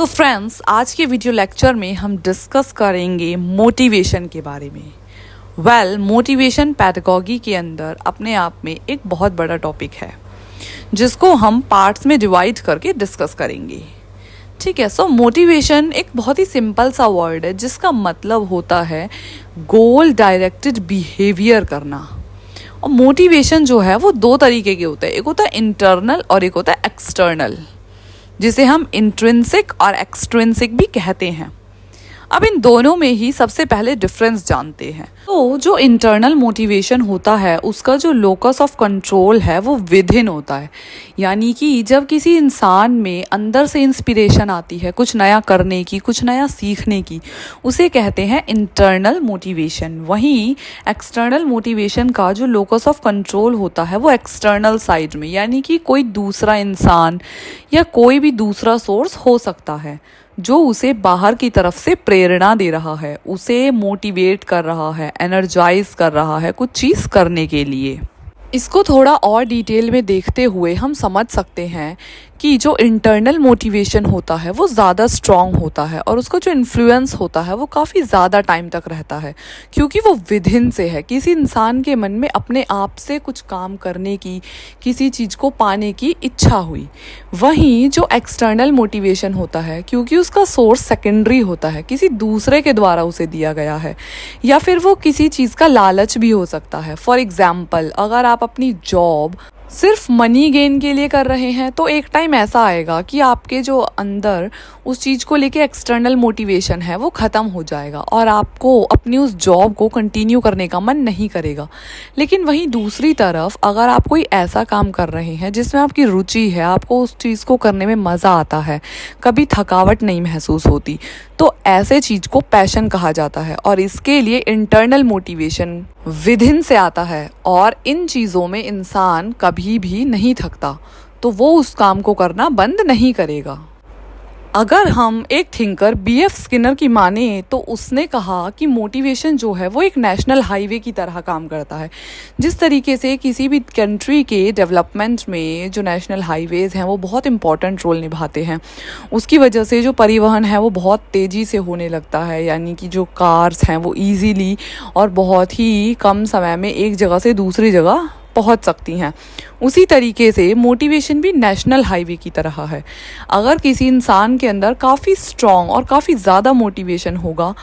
तो फ्रेंड्स, आज के वीडियो लेक्चर में हम डिस्कस करेंगे मोटिवेशन के बारे में। मोटिवेशन पैडागॉजी के अंदर अपने आप में एक बहुत बड़ा टॉपिक है जिसको हम पार्ट्स में डिवाइड करके डिस्कस करेंगे। ठीक है। सो मोटिवेशन एक बहुत ही सिंपल सा वर्ड है जिसका मतलब होता है गोल डायरेक्टेड बिहेवियर करना। और मोटिवेशन जो है वो दो तरीके के होते हैं, एक होता है इंटरनल और एक होता है एक्सटर्नल, जिसे हम इंट्रिंसिक और एक्सट्रिंसिक भी कहते हैं। अब इन दोनों में ही सबसे पहले डिफरेंस जानते हैं। तो जो इंटरनल मोटिवेशन होता है उसका जो लोकस ऑफ कंट्रोल है वो विदिन होता है, यानी कि जब किसी इंसान में अंदर से इंस्पिरेशन आती है कुछ नया करने की, कुछ नया सीखने की, उसे कहते हैं इंटरनल मोटिवेशन। वहीं एक्सटर्नल मोटिवेशन का जो लोकस ऑफ कंट्रोल होता है वो एक्सटर्नल साइड में, यानी कि कोई दूसरा इंसान या कोई भी दूसरा सोर्स हो सकता है जो उसे बाहर की तरफ से प्रेरणा दे रहा है, उसे मोटिवेट कर रहा है, एनर्जाइज कर रहा है कुछ चीज़ करने के लिए। इसको थोड़ा और डिटेल में देखते हुए हम समझ सकते हैं कि जो इंटरनल मोटिवेशन होता है वो ज़्यादा स्ट्रॉन्ग होता है और उसका जो इन्फ्लुएंस होता है वो काफ़ी ज़्यादा टाइम तक रहता है, क्योंकि वो विदिन से है। किसी इंसान के मन में अपने आप से कुछ काम करने की, किसी चीज़ को पाने की इच्छा हुई। वहीं जो एक्सटर्नल मोटिवेशन होता है, क्योंकि उसका सोर्स सेकेंडरी होता है, किसी दूसरे के द्वारा उसे दिया गया है, या फिर वो किसी चीज़ का लालच भी हो सकता है। फॉर एग्जाम्पल, अगर आप अपनी जॉब सिर्फ मनी गेन के लिए कर रहे हैं तो एक टाइम ऐसा आएगा कि आपके जो अंदर उस चीज़ को लेके एक्सटर्नल मोटिवेशन है वो ख़त्म हो जाएगा और आपको अपनी उस जॉब को कंटिन्यू करने का मन नहीं करेगा। लेकिन वहीं दूसरी तरफ अगर आप कोई ऐसा काम कर रहे हैं जिसमें आपकी रुचि है, आपको उस चीज़ को करने में मज़ा आता है, कभी थकावट नहीं महसूस होती, तो ऐसे चीज़ को पैशन कहा जाता है। और इसके लिए इंटरनल मोटिवेशन विदिन से आता है और इन चीज़ों में इंसान कभी भी नहीं थकता, तो वो उस काम को करना बंद नहीं करेगा। अगर हम एक थिंकर BF स्किनर की माने तो उसने कहा कि मोटिवेशन जो है वो एक नेशनल हाईवे की तरह काम करता है। जिस तरीके से किसी भी कंट्री के डेवलपमेंट में जो नेशनल हाईवेज़ हैं वो बहुत इंपॉर्टेंट रोल निभाते हैं, उसकी वजह से जो परिवहन है वो बहुत तेज़ी से होने लगता है, यानी कि जो कार्स हैं वो ईजीली और बहुत ही कम समय में एक जगह से दूसरी जगह पहुंच सकती हैं। उसी तरीके से मोटिवेशन भी नेशनल हाईवे की तरह है। अगर किसी इंसान के अंदर काफ़ी स्ट्रॉन्ग और काफ़ी ज़्यादा मोटिवेशन होगा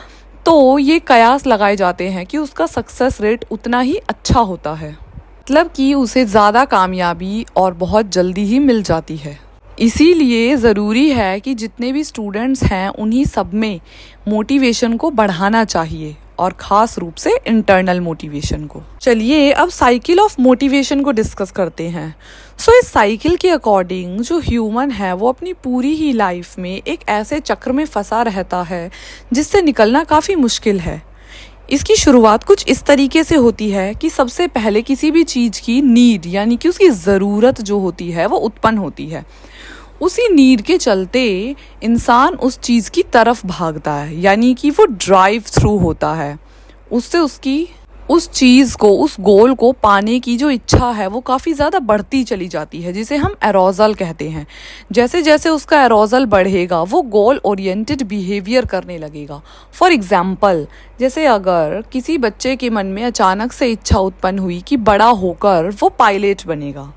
तो ये कयास लगाए जाते हैं कि उसका सक्सेस रेट उतना ही अच्छा होता है, मतलब कि उसे ज़्यादा कामयाबी और बहुत जल्दी ही मिल जाती है। इसीलिए ज़रूरी है कि जितने भी स्टूडेंट्स हैं उन्हीं सब में मोटिवेशन को बढ़ाना चाहिए, और ख़ास रूप से इंटरनल मोटिवेशन को। चलिए अब साइकिल ऑफ मोटिवेशन को डिस्कस करते हैं। इस साइकिल के अकॉर्डिंग जो ह्यूमन है वो अपनी पूरी ही लाइफ में एक ऐसे चक्र में फंसा रहता है जिससे निकलना काफ़ी मुश्किल है। इसकी शुरुआत कुछ इस तरीके से होती है कि सबसे पहले किसी भी चीज़ की नीड, यानी कि उसकी ज़रूरत जो होती है वो उत्पन्न होती है। उसी नीड के चलते इंसान उस चीज़ की तरफ भागता है, यानी कि वो ड्राइव थ्रू होता है। उससे उसकी उस चीज़ को, उस गोल को पाने की जो इच्छा है वो काफ़ी ज़्यादा बढ़ती चली जाती है, जिसे हम एरोजल कहते हैं। जैसे जैसे उसका एरोजल बढ़ेगा वो गोल ओरिएंटेड बिहेवियर करने लगेगा। फॉर एग्जाम्पल, जैसे अगर किसी बच्चे के मन में अचानक से इच्छा उत्पन्न हुई कि बड़ा होकर वो पायलट बनेगा,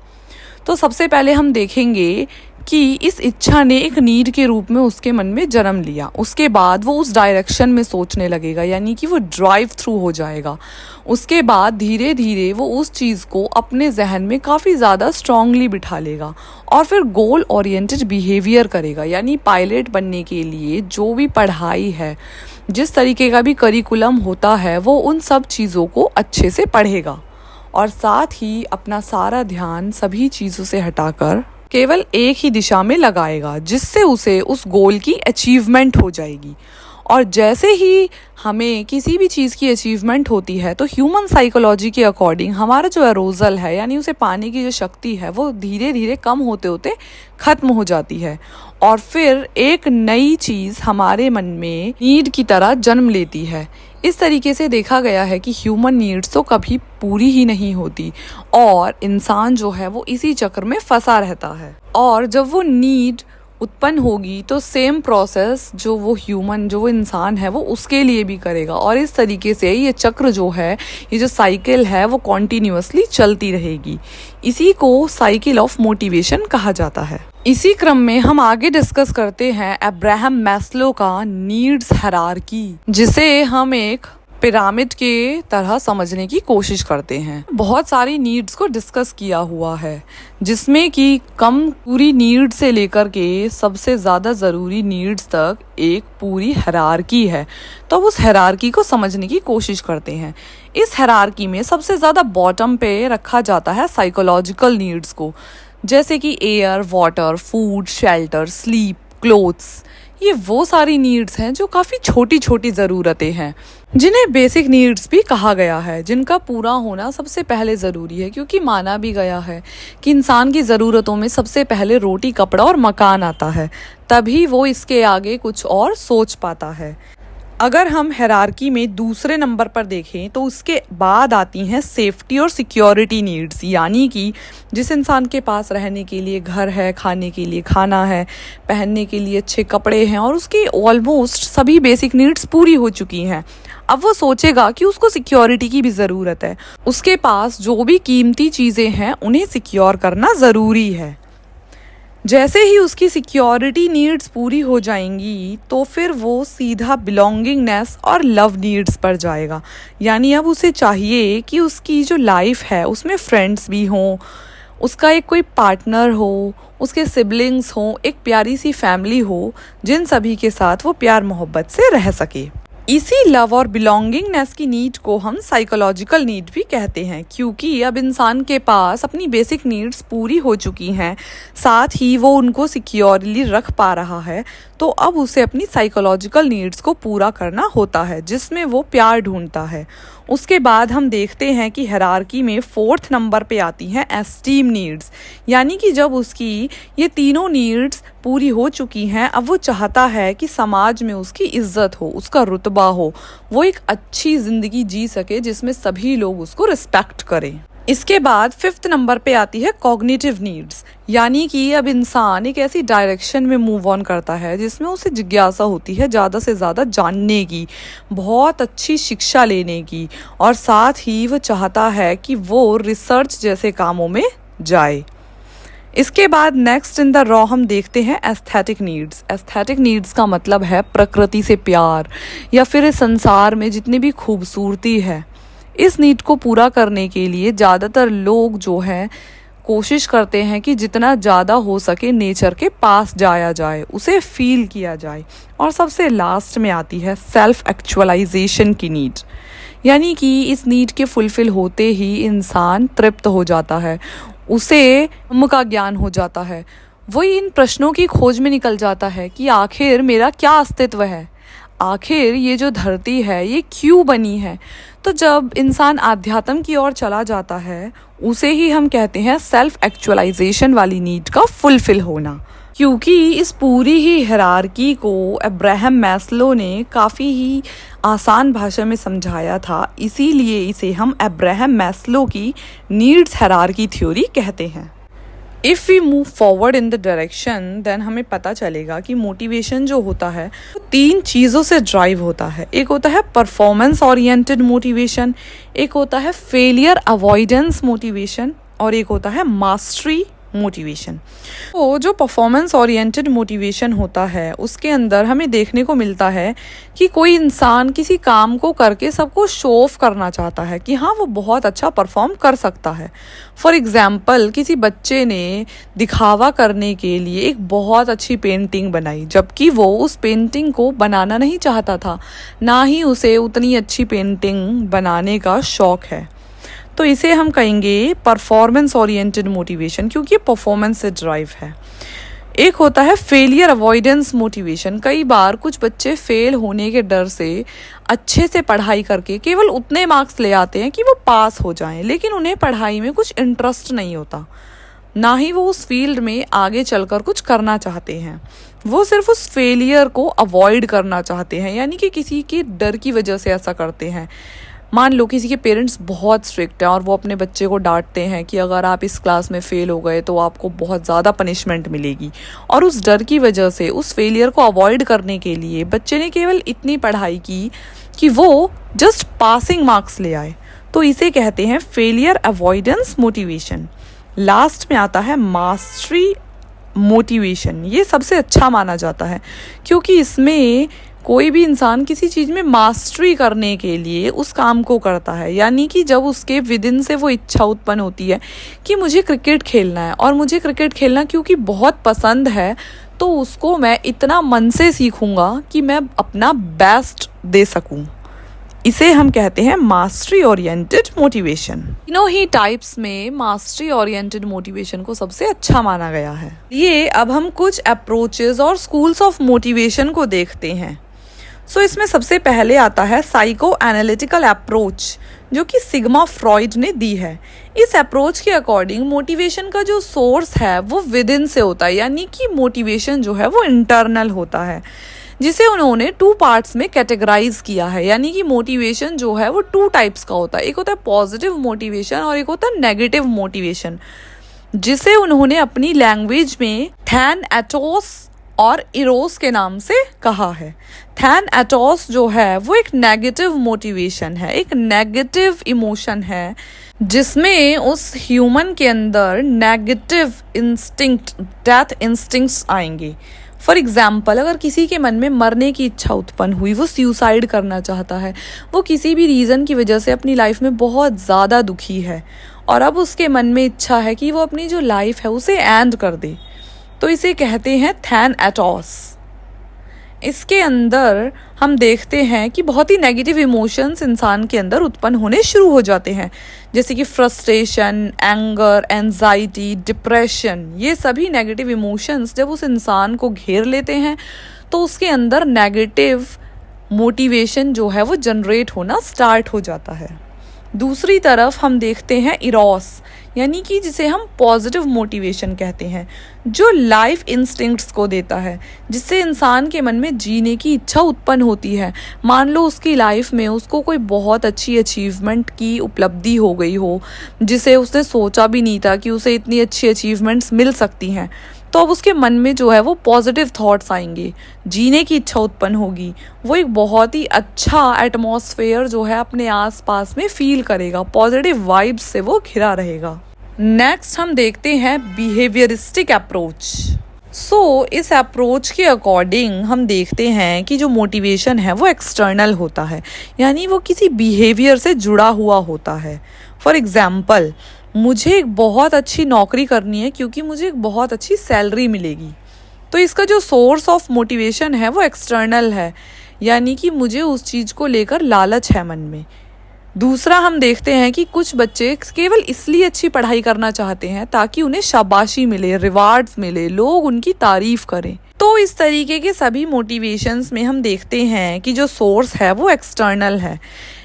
तो सबसे पहले हम देखेंगे कि इस इच्छा ने एक नीड के रूप में उसके मन में जन्म लिया। उसके बाद वो उस डायरेक्शन में सोचने लगेगा, यानी कि वो ड्राइव थ्रू हो जाएगा। उसके बाद धीरे धीरे वो उस चीज़ को अपने जहन में काफ़ी ज़्यादा स्ट्रांगली बिठा लेगा और फिर गोल ओरिएंटेड बिहेवियर करेगा, यानी पायलट बनने के लिए जो भी पढ़ाई है, जिस तरीके का भी करिकुलम होता है, वो उन सब चीज़ों को अच्छे से पढ़ेगा और साथ ही अपना सारा ध्यान सभी चीज़ों से हटाकर केवल एक ही दिशा में लगाएगा, जिससे उसे उस गोल की अचीवमेंट हो जाएगी। और जैसे ही हमें किसी भी चीज़ की अचीवमेंट होती है तो ह्यूमन साइकोलॉजी के अकॉर्डिंग हमारा जो एरोजल है, यानी उसे पाने की जो शक्ति है, वो धीरे धीरे कम होते होते ख़त्म हो जाती है और फिर एक नई चीज़ हमारे मन में नीड की तरह जन्म लेती है। इस तरीके से देखा गया है कि ह्यूमन नीड्स तो कभी पूरी ही नहीं होती और इंसान जो है वो इसी चक्र में फंसा रहता है। और जब वो नीड उत्पन्न होगी तो सेम प्रोसेस जो वो ह्यूमन, जो वो इंसान है, वो उसके लिए भी करेगा। और इस तरीके से ये चक्र जो है, ये जो साइकिल है, वो कॉन्टिन्यूअसली चलती रहेगी। इसी को साइकिल ऑफ मोटिवेशन कहा जाता है। इसी क्रम में हम आगे डिस्कस करते हैं अब्राहम मैस्लो का नीड्स हायरार्की, जिसे हम एक पिरामिड के तरह समझने की कोशिश करते हैं। बहुत सारी नीड्स को डिस्कस किया हुआ है, जिसमें कि कम पूरी नीड्स से लेकर के सबसे ज़्यादा ज़रूरी नीड्स तक एक पूरी हायरार्की है। तो उस हायरार्की को समझने की कोशिश करते हैं। इस हायरार्की में सबसे ज़्यादा बॉटम पे रखा जाता है साइकोलॉजिकल नीड्स को, जैसे कि air, water, food, shelter, sleep, clothes. ये वो सारी नीड्स हैं जो काफ़ी छोटी छोटी ज़रूरतें हैं, जिन्हें बेसिक नीड्स भी कहा गया है, जिनका पूरा होना सबसे पहले ज़रूरी है। क्योंकि माना भी गया है कि इंसान की ज़रूरतों में सबसे पहले रोटी, कपड़ा और मकान आता है, तभी वो इसके आगे कुछ और सोच पाता है। अगर हम हायरार्की में दूसरे नंबर पर देखें तो उसके बाद आती हैं सेफ्टी और सिक्योरिटी नीड्स, यानी कि जिस इंसान के पास रहने के लिए घर है, खाने के लिए खाना है, पहनने के लिए अच्छे कपड़े हैं और उसकी ऑलमोस्ट सभी बेसिक नीड्स पूरी हो चुकी हैं, अब वो सोचेगा कि उसको सिक्योरिटी की भी ज़रूरत है। उसके पास जो भी कीमती चीज़ें हैं उन्हें सिक्योर करना ज़रूरी है। जैसे ही उसकी सिक्योरिटी नीड्स पूरी हो जाएंगी तो फिर वो सीधा बिलोंगिंगनेस और लव नीड्स पर जाएगा। यानी अब उसे चाहिए कि उसकी जो लाइफ है उसमें फ्रेंड्स भी हों, उसका एक कोई पार्टनर हो, उसके सिबलिंग्स हों, एक प्यारी सी फैमिली हो जिन सभी के साथ वो प्यार मोहब्बत से रह सके। इसी लव और बिलोंगिंगनेस की नीड को हम साइकोलॉजिकल नीड भी कहते हैं, क्योंकि अब इंसान के पास अपनी बेसिक नीड्स पूरी हो चुकी हैं, साथ ही वो उनको सिक्योरली रख पा रहा है, तो अब उसे अपनी साइकोलॉजिकल नीड्स को पूरा करना होता है, जिसमें वो प्यार ढूंढता है। उसके बाद हम देखते हैं कि हायरार्की में 4th नंबर पे आती हैं एस्टीम नीड्स, यानी कि जब उसकी ये तीनों नीड्स पूरी हो चुकी हैं, अब वो चाहता है कि समाज में उसकी इज्जत हो, उसका रुतबा हो, वो एक अच्छी ज़िंदगी जी सके जिसमें सभी लोग उसको रिस्पेक्ट करें। इसके बाद 5th नंबर पे आती है कॉग्निटिव नीड्स, यानी कि अब इंसान एक ऐसी डायरेक्शन में मूव ऑन करता है जिसमें उसे जिज्ञासा होती है ज़्यादा से ज़्यादा जानने की, बहुत अच्छी शिक्षा लेने की, और साथ ही वो चाहता है कि वो रिसर्च जैसे कामों में जाए। इसके बाद नेक्स्ट इन द रॉ हम देखते हैं एस्थेटिक नीड्स। एस्थेटिक नीड्स का मतलब है प्रकृति से प्यार, या फिर इस संसार में जितनी भी खूबसूरती है, इस नीड को पूरा करने के लिए ज़्यादातर लोग जो हैं कोशिश करते हैं कि जितना ज़्यादा हो सके नेचर के पास जाया जाए, उसे फील किया जाए। और सबसे लास्ट में आती है सेल्फ एक्चुअलाइजेशन की नीड, यानी कि इस नीड के फुलफिल होते ही इंसान तृप्त हो जाता है, उसे ब्रह्म का ज्ञान हो जाता है। वही इन प्रश्नों की खोज में निकल जाता है कि आखिर मेरा क्या अस्तित्व है, आखिर ये जो धरती है ये क्यों बनी है। तो जब इंसान आध्यात्म की ओर चला जाता है, उसे ही हम कहते हैं सेल्फ एक्चुअलाइजेशन वाली नीड का फुलफिल होना। क्योंकि इस पूरी ही हायरार्की को अब्राहम मैस्लो ने काफ़ी ही आसान भाषा में समझाया था, इसीलिए इसे हम अब्राहम मैस्लो की नीड्स हायरार्की थ्योरी कहते हैं। If we move forward in the direction, then हमें पता चलेगा कि मोटिवेशन जो होता है वो 3 चीज़ों से ड्राइव होता है। एक होता है परफॉर्मेंस ओरिएंटेड मोटिवेशन, एक होता है फेलियर अवॉइडेंस मोटिवेशन, और एक होता है मास्टरी मोटिवेशन। तो जो परफॉर्मेंस ओरिएंटेड मोटिवेशन होता है उसके अंदर हमें देखने को मिलता है कि कोई इंसान किसी काम को करके सबको शो ऑफ करना चाहता है कि हाँ वो बहुत अच्छा परफॉर्म कर सकता है। फॉर एग्जाम्पल, किसी बच्चे ने दिखावा करने के लिए एक बहुत अच्छी पेंटिंग बनाई, जबकि वो उस पेंटिंग को बनाना नहीं चाहता था, ना ही उसे उतनी अच्छी पेंटिंग बनाने का शौक है। तो इसे हम कहेंगे परफॉर्मेंस ओरिएंटेड मोटिवेशन, क्योंकि परफॉर्मेंस से ड्राइव है। एक होता है फेलियर अवॉइडेंस मोटिवेशन। कई बार कुछ बच्चे फेल होने के डर से अच्छे से पढ़ाई करके केवल उतने मार्क्स ले आते हैं कि वो पास हो जाएं, लेकिन उन्हें पढ़ाई में कुछ इंटरेस्ट नहीं होता, ना ही वो उस फील्ड में आगे चलकर कुछ करना चाहते हैं। वो सिर्फ उस फेलियर को अवॉइड करना चाहते हैं, यानी कि किसी के डर की वजह से ऐसा करते हैं। मान लो किसी के पेरेंट्स बहुत स्ट्रिक्ट हैं और वो अपने बच्चे को डांटते हैं कि अगर आप इस क्लास में फेल हो गए तो आपको बहुत ज़्यादा पनिशमेंट मिलेगी, और उस डर की वजह से, उस फेलियर को अवॉइड करने के लिए बच्चे ने केवल इतनी पढ़ाई की कि वो जस्ट पासिंग मार्क्स ले आए, तो इसे कहते हैं फेलियर अवॉइडेंस मोटिवेशन। लास्ट में आता है मास्टरी मोटिवेशन। ये सबसे अच्छा माना जाता है क्योंकि इसमें कोई भी इंसान किसी चीज़ में मास्टरी करने के लिए उस काम को करता है, यानी कि जब उसके विदिन से वो इच्छा उत्पन्न होती है कि मुझे क्रिकेट खेलना है और मुझे क्रिकेट खेलना क्योंकि बहुत पसंद है, तो उसको मैं इतना मन से सीखूंगा कि मैं अपना बेस्ट दे सकूं। इसे हम कहते हैं मास्टरी ओरिएंटेड मोटिवेशन। तीनों ही टाइप्स में मास्टरी ओरिएंटेड मोटिवेशन को सबसे अच्छा माना गया है। ये अब हम कुछ अप्रोचेस और स्कूल्स ऑफ मोटिवेशन को देखते हैं। इसमें सबसे पहले आता है साइको एनालिटिकल अप्रोच, जो कि सिग्मा फ्रॉइड ने दी है। इस अप्रोच के अकॉर्डिंग मोटिवेशन का जो सोर्स है वो विद इन से होता है, यानी कि मोटिवेशन जो है वो इंटरनल होता है, जिसे उन्होंने 2 पार्ट्स में कैटेगराइज किया है। यानी कि मोटिवेशन जो है वो 2 टाइप्स का होता है, एक होता है पॉजिटिव मोटिवेशन और एक होता है नेगेटिव मोटिवेशन, जिसे उन्होंने अपनी लैंग्वेज में थैनएटोस और इरोस के नाम से कहा है। थैनएटोस जो है वो एक नेगेटिव मोटिवेशन है, एक नेगेटिव इमोशन है, जिसमें उस ह्यूमन के अंदर नेगेटिव इंस्टिंक्ट, डेथ इंस्टिंक्ट्स आएंगे। फॉर एग्जाम्पल, अगर किसी के मन में मरने की इच्छा उत्पन्न हुई, वो सुसाइड करना चाहता है, वो किसी भी रीज़न की वजह से अपनी लाइफ में बहुत ज़्यादा दुखी है और अब उसके मन में इच्छा है कि वो अपनी जो लाइफ है उसे एंड कर दे, तो इसे कहते हैं थैनएटोस। इसके अंदर हम देखते हैं कि बहुत ही नेगेटिव इमोशंस इंसान के अंदर उत्पन्न होने शुरू हो जाते हैं, जैसे कि फ्रस्ट्रेशन, एंगर, एंजाइटी, डिप्रेशन। ये सभी नेगेटिव इमोशंस जब उस इंसान को घेर लेते हैं तो उसके अंदर नेगेटिव मोटिवेशन जो है वो जनरेट होना स्टार्ट हो जाता है। दूसरी तरफ हम देखते हैं इरोस, यानी कि जिसे हम पॉजिटिव मोटिवेशन कहते हैं, जो लाइफ इंस्टिंक्ट्स को देता है, जिससे इंसान के मन में जीने की इच्छा उत्पन्न होती है। मान लो उसकी लाइफ में उसको कोई बहुत अच्छी अचीवमेंट की उपलब्धि हो गई हो, जिसे उसने सोचा भी नहीं था कि उसे इतनी अच्छी अचीवमेंट्स मिल सकती हैं, तो अब उसके मन में जो है वो पॉजिटिव थॉट्स आएंगे, जीने की इच्छा उत्पन्न होगी, वो एक बहुत ही अच्छा एटमॉस्फेयर जो है अपने आसपास में फील करेगा, पॉजिटिव वाइब्स से वो घिरा रहेगा। नेक्स्ट हम देखते हैं बिहेवियरिस्टिक अप्रोच। इस अप्रोच के अकॉर्डिंग हम देखते हैं कि जो मोटिवेशन है वो एक्सटर्नल होता है, यानी वो किसी बिहेवियर से जुड़ा हुआ होता है। फॉर एग्जाम्पल, मुझे एक बहुत अच्छी नौकरी करनी है क्योंकि मुझे एक बहुत अच्छी सैलरी मिलेगी, तो इसका जो सोर्स ऑफ मोटिवेशन है वो एक्सटर्नल है, यानी कि मुझे उस चीज़ को लेकर लालच है मन में। दूसरा हम देखते हैं कि कुछ बच्चे केवल इसलिए अच्छी पढ़ाई करना चाहते हैं ताकि उन्हें शाबाशी मिले, रिवार्ड्स मिले, लोग उनकी तारीफ करें। तो इस तरीके के सभी मोटिवेशंस में हम देखते हैं कि जो सोर्स है वो एक्सटर्नल है।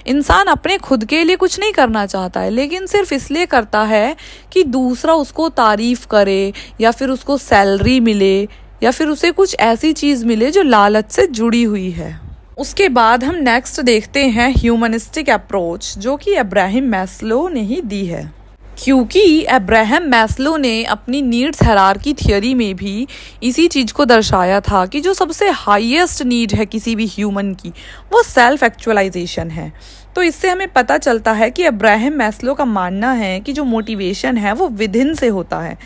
इंसान अपने खुद के लिए कुछ नहीं करना चाहता है, लेकिन सिर्फ इसलिए करता है कि दूसरा उसको तारीफ करे, या फिर उसको सैलरी मिले, या फिर उसे कुछ ऐसी चीज़ मिले जो लालच से जुड़ी हुई है। उसके बाद हम नेक्स्ट देखते हैं ह्यूमनिस्टिक अप्रोच, जो कि अब्राहम मैस्लो ने ही दी है, क्योंकि अब्राहम मैस्लो ने अपनी नीड्स हायरार्की थ्योरी में भी इसी चीज़ को दर्शाया था कि जो सबसे हाईएस्ट नीड है किसी भी ह्यूमन की, वो सेल्फ एक्चुअलाइजेशन है। तो इससे हमें पता चलता है कि अब्राहम मैस्लो का मानना है कि जो मोटिवेशन है वो विदिन से होता है,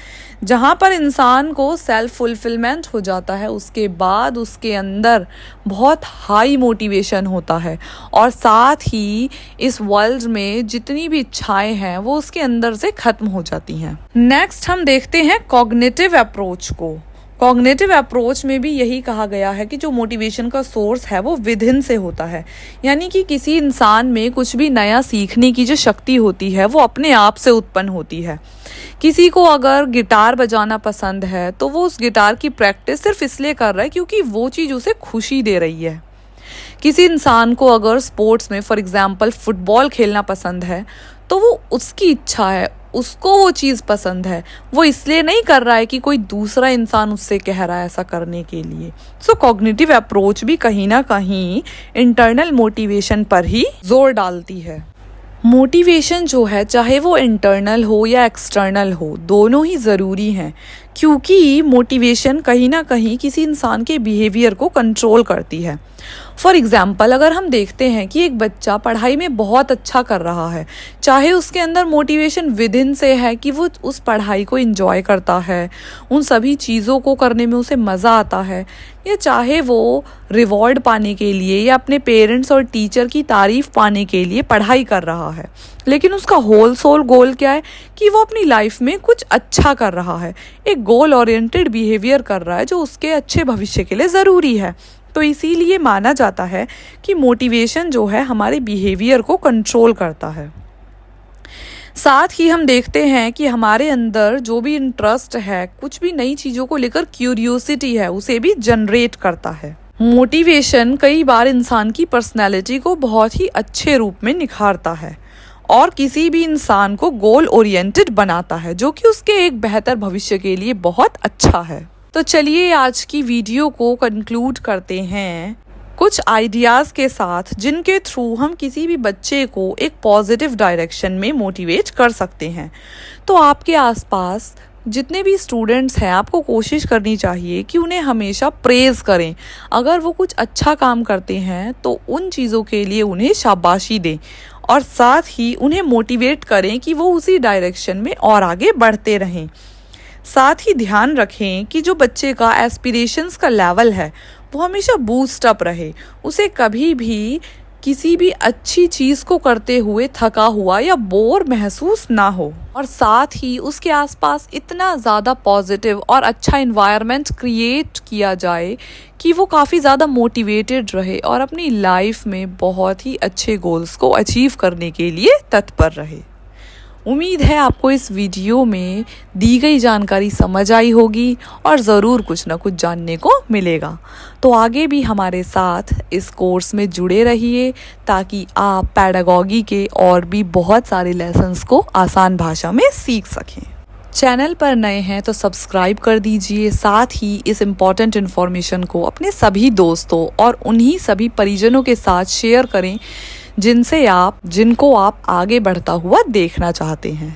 जहाँ पर इंसान को सेल्फ फुलफिलमेंट हो जाता है, उसके बाद उसके अंदर बहुत हाई मोटिवेशन होता है, और साथ ही इस वर्ल्ड में जितनी भी इच्छाएं हैं वो उसके अंदर से खत्म हो जाती हैं। नेक्स्ट हम देखते हैं कॉग्निटिव अप्रोच को। कॉग्निटिव अप्रोच में भी यही कहा गया है कि जो मोटिवेशन का सोर्स है वो विदिन से होता है, यानी कि किसी इंसान में कुछ भी नया सीखने की जो शक्ति होती है वो अपने आप से उत्पन्न होती है। किसी को अगर गिटार बजाना पसंद है तो वो उस गिटार की प्रैक्टिस सिर्फ इसलिए कर रहा है क्योंकि वो चीज़ उसे खुशी दे रही है। किसी इंसान को अगर स्पोर्ट्स में फॉर एग्जांपल फुटबॉल खेलना पसंद है तो वो उसकी इच्छा है, उसको वो चीज़ पसंद है, वो इसलिए नहीं कर रहा है कि कोई दूसरा इंसान उससे कह रहा है ऐसा करने के लिए। कॉग्निटिव अप्रोच भी कहीं ना कहीं इंटरनल मोटिवेशन पर ही जोर डालती है। मोटिवेशन जो है चाहे वो इंटरनल हो या एक्सटर्नल हो, दोनों ही ज़रूरी हैं, क्योंकि मोटिवेशन कहीं ना कहीं किसी इंसान के बिहेवियर को कंट्रोल करती है। फॉर एग्ज़ाम्पल, अगर हम देखते हैं कि एक बच्चा पढ़ाई में बहुत अच्छा कर रहा है, चाहे उसके अंदर मोटिवेशन विद इन से है कि वो उस पढ़ाई को एंजॉय करता है, उन सभी चीज़ों को करने में उसे मज़ा आता है, या चाहे वो रिवॉर्ड पाने के लिए या अपने पेरेंट्स और टीचर की तारीफ़ पाने के लिए पढ़ाई कर रहा है, लेकिन उसका होल सोल गोल क्या है कि वो अपनी लाइफ में कुछ अच्छा कर रहा है, एक गोल ओरिएंटेड बिहेवियर कर रहा है जो उसके अच्छे भविष्य के लिए ज़रूरी है। तो इसीलिए माना जाता है कि मोटिवेशन जो है हमारे बिहेवियर को कंट्रोल करता है। साथ ही हम देखते हैं कि हमारे अंदर जो भी इंटरेस्ट है, कुछ भी नई चीज़ों को लेकर क्यूरियोसिटी है, उसे भी जनरेट करता है। मोटिवेशन कई बार इंसान की पर्सनैलिटी को बहुत ही अच्छे रूप में निखारता है और किसी भी इंसान को गोल ओरिएंटेड बनाता है, जो कि उसके एक बेहतर भविष्य के लिए बहुत अच्छा है। तो चलिए आज की वीडियो को कंक्लूड करते हैं कुछ आइडियाज़ के साथ, जिनके थ्रू हम किसी भी बच्चे को एक पॉजिटिव डायरेक्शन में मोटिवेट कर सकते हैं। तो आपके आसपास जितने भी स्टूडेंट्स हैं, आपको कोशिश करनी चाहिए कि उन्हें हमेशा प्रेज़ करें। अगर वो कुछ अच्छा काम करते हैं तो उन चीज़ों के लिए उन्हें शाबाशी दें और साथ ही उन्हें मोटिवेट करें कि वो उसी डायरेक्शन में और आगे बढ़ते रहें। साथ ही ध्यान रखें कि जो बच्चे का एस्पिरेशंस का लेवल है वो हमेशा बूस्ट अप रहे, उसे कभी भी किसी भी अच्छी चीज़ को करते हुए थका हुआ या बोर महसूस ना हो, और साथ ही उसके आसपास इतना ज़्यादा पॉजिटिव और अच्छा इन्वायरमेंट क्रिएट किया जाए कि वो काफ़ी ज़्यादा मोटिवेटेड रहे और अपनी लाइफ में बहुत ही अच्छे गोल्स को अचीव करने के लिए तत्पर रहे। उम्मीद है आपको इस वीडियो में दी गई जानकारी समझ आई होगी और ज़रूर कुछ ना कुछ जानने को मिलेगा। तो आगे भी हमारे साथ इस कोर्स में जुड़े रहिए ताकि आप पैडागॉजी के और भी बहुत सारे लेसन्स को आसान भाषा में सीख सकें। चैनल पर नए हैं तो सब्सक्राइब कर दीजिए, साथ ही इस इम्पॉर्टेंट इन्फॉर्मेशन को अपने सभी दोस्तों और उन्हीं सभी परिजनों के साथ शेयर करें जिनको आप आगे बढ़ता हुआ देखना चाहते हैं।